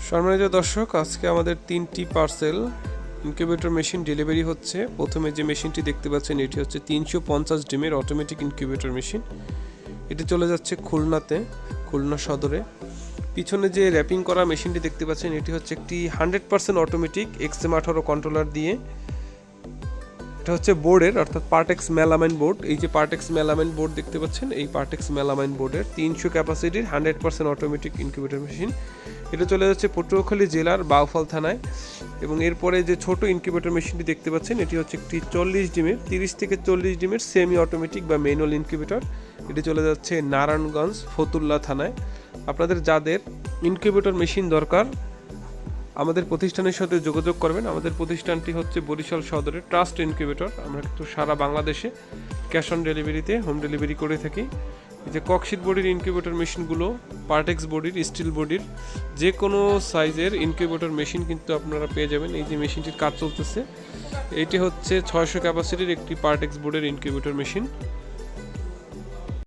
সম্মানিত দর্শক, আজকে আমাদের 3টি পার্সেল ইনকিউবেটর মেশিন ডেলিভারি হচ্ছে। প্রথমে যে মেশিনটি দেখতে পাচ্ছেন এটি হচ্ছে 350 ডিমের অটোমেটিক ইনকিউবেটর মেশিন। এটি চলে যাচ্ছে খুলনা সদরে। পিছনে যে র্যাপিং করা মেশিনটি দেখতে পাচ্ছেন এটি হচ্ছে একটি 100% অটোমেটিক XM18 কন্ট্রোলার দিয়ে। এটা হচ্ছে বোর্ডের অর্থাৎ পার্টেক্স মেলামাইন বোর্ড। এই যে পার্টেক্স মেলামাইন বোর্ড দেখতে পাচ্ছেন, এই পার্টেক্স মেলামাইন বোর্ডের 300 ক্যাপাসিটির 100% অটোমেটিক ইনকিউবেটর মেশিন। এটা চলে যাচ্ছে পটুয়াখালী জেলার বাউফল থানায়। এবং এরপরে যে ছোট ইনকিউবেটর মেশিনটি দেখতে পাচ্ছেন এটি হচ্ছে একটি 30 থেকে 40 ডিমের সেমি অটোমেটিক বা ম্যানুয়াল ইনকিউবেটর। এটি চলে যাচ্ছে নারায়ণগঞ্জ ফতুল্লা থানায়। আপনাদের যাদের ইনকিউবেটর মেশিন দরকার আমাদের প্রতিষ্ঠানের সাথে যোগাযোগ করবেন। আমাদের প্রতিষ্ঠানটি হচ্ছে বরিশাল সদরে ট্রাস্ট ইনকিউবেটর। আমরা কিন্তু সারা বাংলাদেশে ক্যাশ অন ডেলিভারিতে হোম ডেলিভারি করে থাকি। এই যে ককশিট বডির ইনকিউবেটর মেশিনগুলো, পার্টেক্স বডির, স্টিল বডির যে কোনো সাইজের ইনকিউবেটর মেশিন কিন্তু আপনারা পেয়ে যাবেন। এই যে মেশিনটির কাজ চলতেছে, এটি হচ্ছে 600 ক্যাপাসিটির একটি পার্টেক্স বোর্ডের ইনকিউবেটর মেশিন।